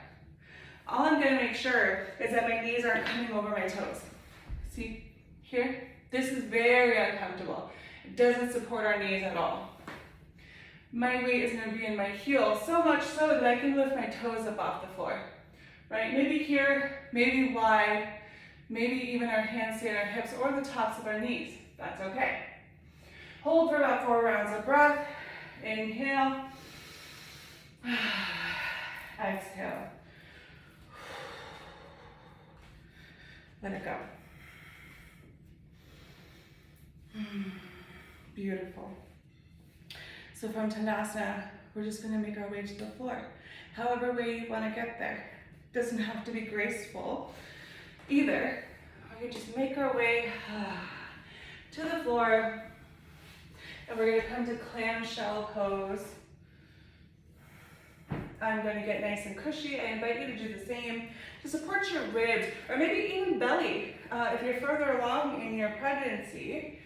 S1: all I'm gonna make sure is that my knees aren't coming over my toes. See here? This is very uncomfortable. It doesn't support our knees at all. My weight is gonna be in my heels, so much so that I can lift my toes up off the floor, right? Maybe here, maybe wide, maybe even our hands stay on our hips or the tops of our knees. That's okay. Hold for about 4 rounds of breath. Inhale. Exhale. Let it go. Beautiful. So from Tandasana, we're just gonna make our way to the floor. However way you wanna get there. Doesn't have to be graceful either. We can just make our way to the floor. And we're gonna come to clamshell pose. I'm gonna get nice and cushy. I invite you to do the same to support your ribs, or maybe even belly. If you're further along in your pregnancy,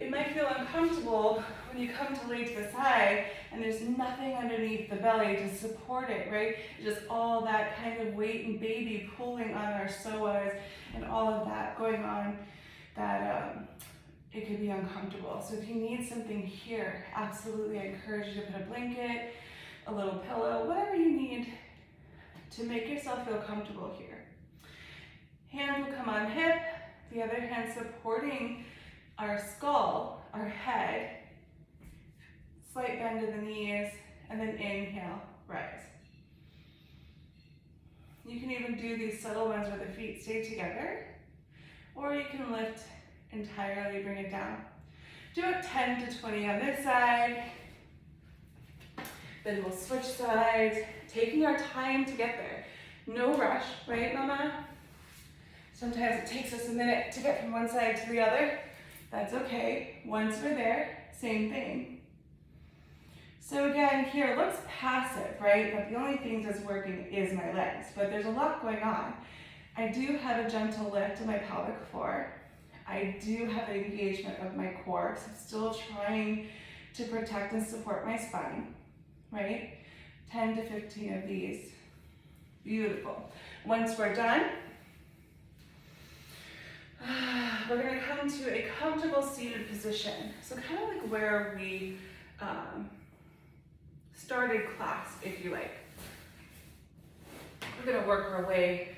S1: it might feel uncomfortable when you come to lay to the side and there's nothing underneath the belly to support it, right? Just all that kind of weight and baby pulling on our psoas and all of that going on that it could be uncomfortable. So if you need something here, absolutely I encourage you to put a blanket, a little pillow, whatever you need to make yourself feel comfortable here. Hand will come on hip, the other hand supporting our skull, our head, slight bend of the knees, and then inhale, rise. You can even do these subtle ones where the feet stay together, or you can lift entirely, bring it down. Do it 10 to 20 on this side, then we'll switch sides, taking our time to get there. No rush, right, Mama? Sometimes it takes us a minute to get from one side to the other. That's okay. Once we're there, same thing. So again, here it looks passive, right? But the only thing that's working is my legs, but there's a lot going on. I do have a gentle lift to my pelvic floor. I do have an engagement of my core, so I'm still trying to protect and support my spine, right? 10 to 15 of these. Beautiful. Once we're done, we're gonna come to a comfortable seated position. So kind of like where we started class, if you like. We're gonna work our way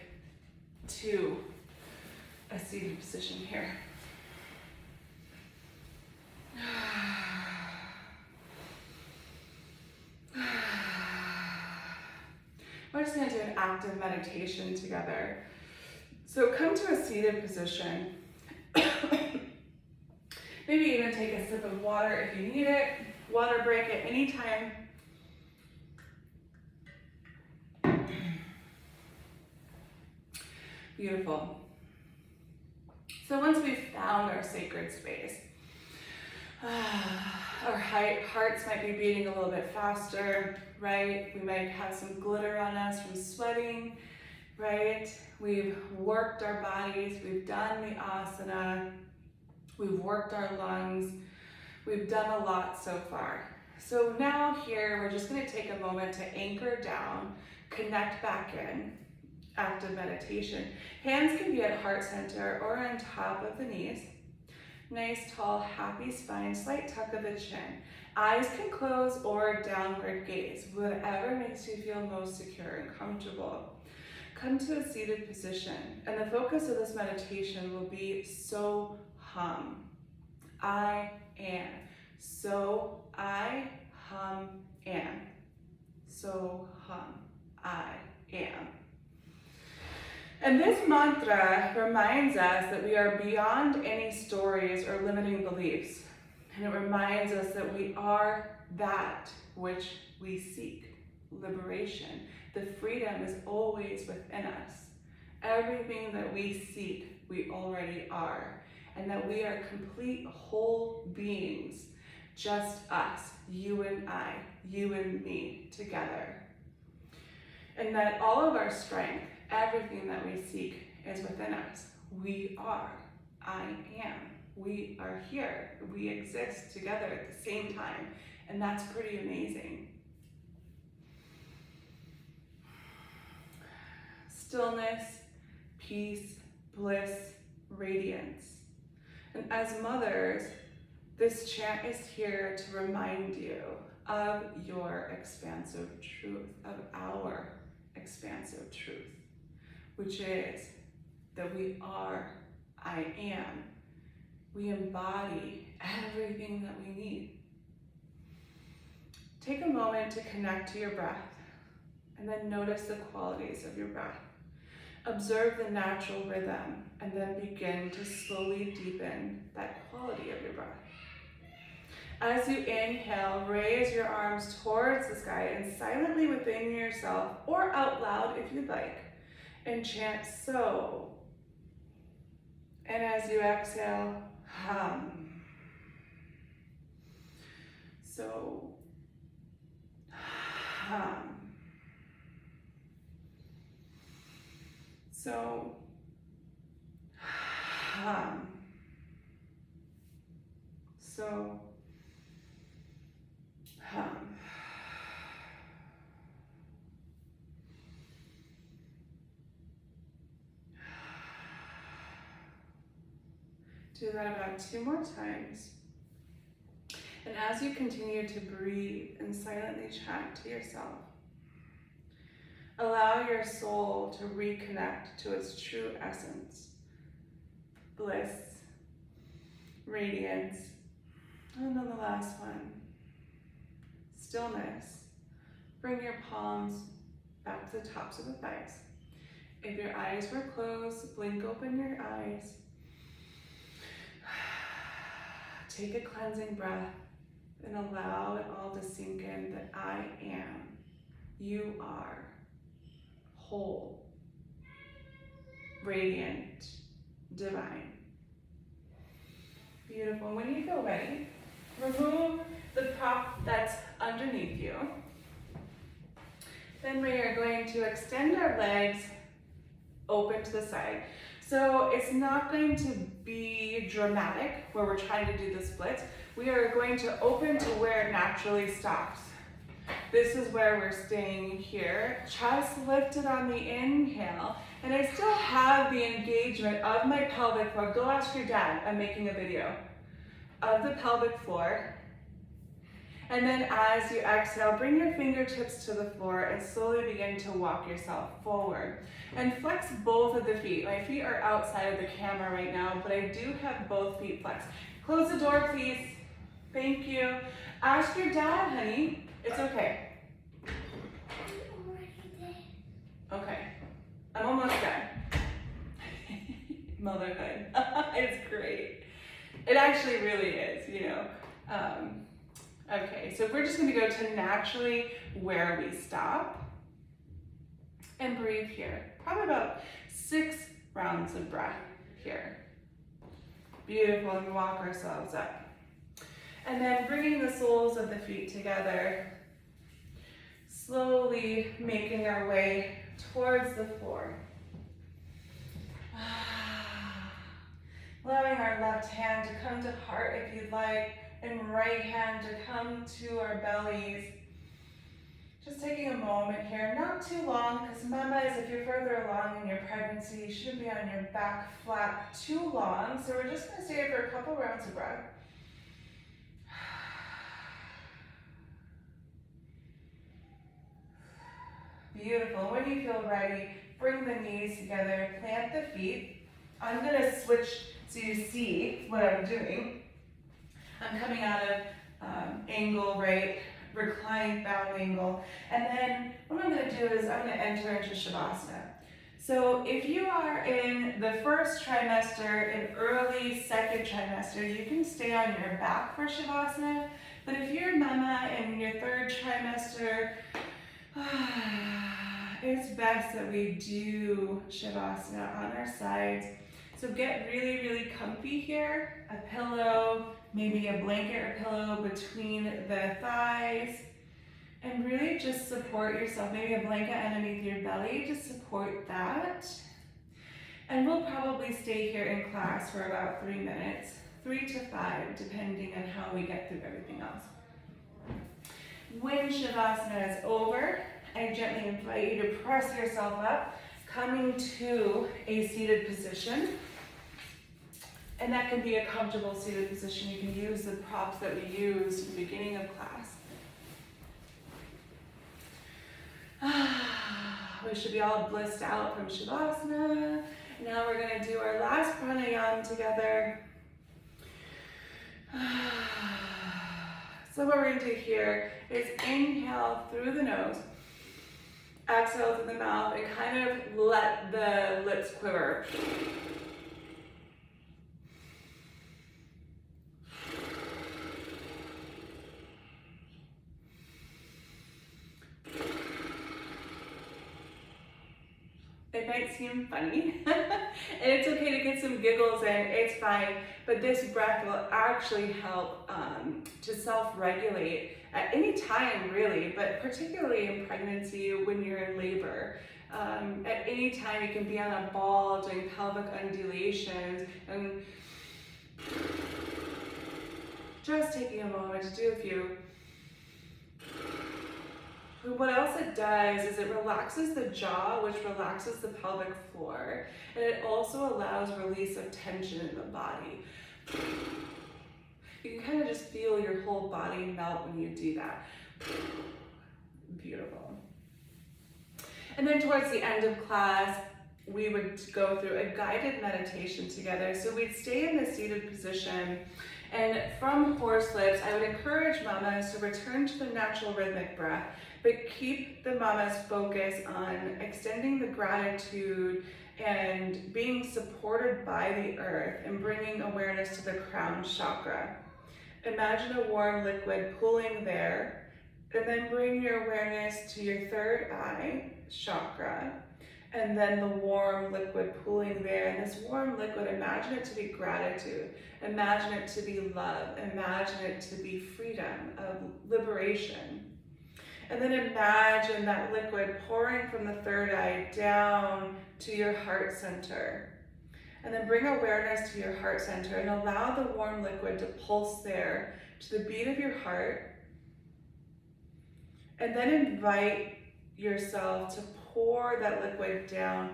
S1: to a seated position here. We're just gonna do an active meditation together. So come to a seated position. Maybe even take a sip of water if you need it. Water break at any time. Beautiful. So once we've found our sacred space, our hearts might be beating a little bit faster, right? We might have some glitter on us from sweating, right? We've worked our bodies, we've done the asana, we've worked our lungs, we've done a lot so far. So now here, we're just gonna take a moment to anchor down, connect back in, active meditation. Hands can be at heart center or on top of the knees. Nice, tall, happy spine, slight tuck of the chin. Eyes can close or downward gaze, whatever makes you feel most secure and comfortable. Come to a seated position, and the focus of this meditation will be so hum. I am. So I am. So I am. And this mantra reminds us that we are beyond any stories or limiting beliefs. And it reminds us that we are that which we seek, liberation. The freedom is always within us. Everything that we seek, we already are. And that we are complete whole beings, just us, you and I, you and me together. And that all of our strength, everything that we seek is within us. We are, I am. We are here. We exist together at the same time. And that's pretty amazing. Stillness, peace, bliss, radiance. And as mothers, this chant is here to remind you of your expansive truth, of our expansive truth, which is that we are, I am. We embody everything that we need. Take a moment to connect to your breath, and then notice the qualities of your breath. Observe the natural rhythm, and then begin to slowly deepen that quality of your breath. As you inhale, raise your arms towards the sky and silently within yourself, or out loud if you'd like, and chant so. And as you exhale, hum. So, hum. So, hum. So, hum. Do that about 2 more times. And as you continue to breathe and silently chant to yourself, allow your soul to reconnect to its true essence, bliss, radiance, and then the last one, stillness. Bring your palms back to the tops of the thighs. If your eyes were closed, blink open your eyes. Take a cleansing breath and allow it all to sink in that I am, you are, whole, radiant, divine. Beautiful. When you feel ready, remove the prop that's underneath you. Then we are going to extend our legs open to the side. So it's not going to be dramatic where we're trying to do the splits. We are going to open to where it naturally stops. This is where we're staying here. Chest lifted on the inhale. And I still have the engagement of my pelvic floor. Go ask your dad. I'm making a video of the pelvic floor. And then as you exhale, bring your fingertips to the floor and slowly begin to walk yourself forward. And flex both of the feet. My feet are outside of the camera right now, but I do have both feet flexed. Close the door, please. Thank you. Ask your dad, honey. It's okay. Okay. I'm almost done. Motherhood. It's great. It actually really is, you know. Okay, so we're just going to go to naturally where we stop and breathe here. Probably about 6 rounds of breath here. Beautiful, and walk ourselves up. And then bringing the soles of the feet together, slowly making our way towards the floor. Allowing our left hand to come to heart if you'd like, and right hand to come to our bellies. Just taking a moment here, not too long, because mamas, if you're further along in your pregnancy, you shouldn't be on your back flat too long. So we're just going to stay here for a couple rounds of breath. Beautiful. When you feel ready, bring the knees together, plant the feet. I'm going to switch so you see what I'm doing. I'm coming out of angle, right? Reclined bound angle. And then what I'm going to do is I'm going to enter into Shavasana. So if you are in the first trimester and early second trimester, you can stay on your back for Shavasana. But if you're mama in your third trimester, it's best that we do Shavasana on our sides. So get really, really comfy here. A pillow, maybe a blanket or pillow between the thighs. And really just support yourself. Maybe a blanket underneath your belly to support that. And we'll probably stay here in class for about 3 minutes, 3 to 5, depending on how we get through everything else. When Shavasana is over, I gently invite you to press yourself up, coming to a seated position. And that can be a comfortable seated position. You can use the props that we used at the beginning of class. We should be all blissed out from Shavasana. Now we're going to do our last pranayama together. So what we're going to do here is inhale through the nose, exhale through the mouth, and kind of let the lips quiver. It might seem funny, and it's okay to get some giggles in, it's fine, but this breath will actually help to self-regulate at any time really, but particularly in pregnancy when you're in labor. At any time you can be on a ball doing pelvic undulations and just taking a moment to do a few. What else it does is it relaxes the jaw, which relaxes the pelvic floor, and it also allows release of tension in the body. You can kind of just feel your whole body melt when you do that. Beautiful. And then towards the end of class, we would go through a guided meditation together. So we'd stay in the seated position, and from horse lips, I would encourage mamas to return to the natural rhythmic breath, but keep the mama's focus on extending the gratitude and being supported by the earth and bringing awareness to the crown chakra. Imagine a warm liquid pooling there, and then bring your awareness to your third eye chakra, and then the warm liquid pooling there. And this warm liquid, imagine it to be gratitude, imagine it to be love, imagine it to be freedom, of liberation. And then imagine that liquid pouring from the third eye down to your heart center. And then bring awareness to your heart center and allow the warm liquid to pulse there to the beat of your heart. And then invite yourself to pour that liquid down,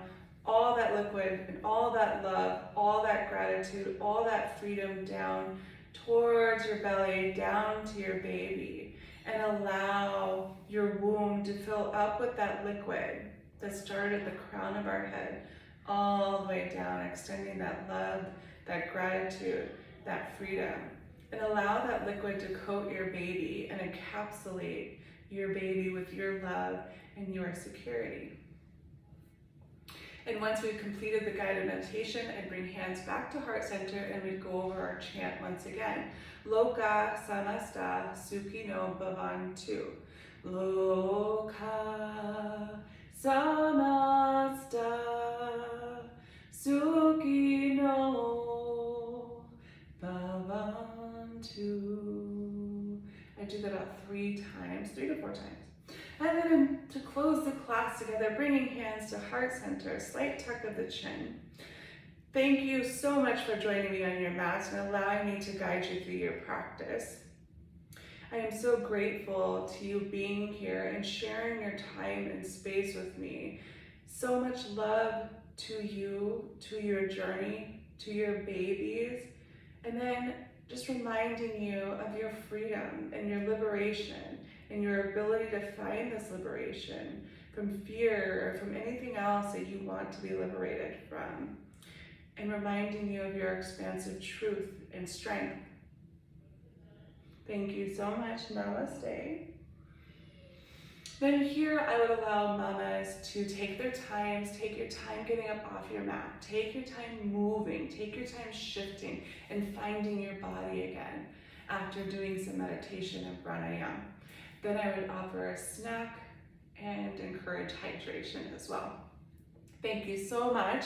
S1: all that liquid and all that love, all that gratitude, all that freedom down towards your belly, down to your baby. And allow your womb to fill up with that liquid that started at the crown of our head, all the way down, extending that love, that gratitude, that freedom. And allow that liquid to coat your baby and encapsulate your baby with your love and your security. And once we've completed the guided meditation, I'd bring hands back to heart center and we'd go over our chant once again. Loka samasta sukhino bhavantu. Loka samasta sukhino bhavantu. I do that about 3 times, 3 to 4 times. And then to close the class together, bringing hands to heart center, slight tuck of the chin. Thank you so much for joining me on your mat and allowing me to guide you through your practice. I am so grateful to you being here and sharing your time and space with me. So much love to you, to your journey, to your babies, and then just reminding you of your freedom and your liberation and your ability to find this liberation from fear, or from anything else that you want to be liberated from, and reminding you of your expansive truth and strength. Thank you so much. Namaste. Then here I would allow mamas to take their time, take your time getting up off your mat, take your time moving, take your time shifting and finding your body again after doing some meditation and pranayama. Then I would offer a snack and encourage hydration as well. Thank you so much.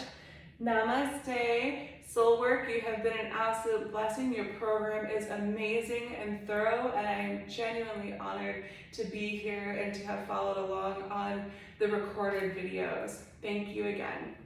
S1: Namaste. SoulWork, you have been an absolute blessing. Your program is amazing and thorough, and I am genuinely honored to be here and to have followed along on the recorded videos. Thank you again.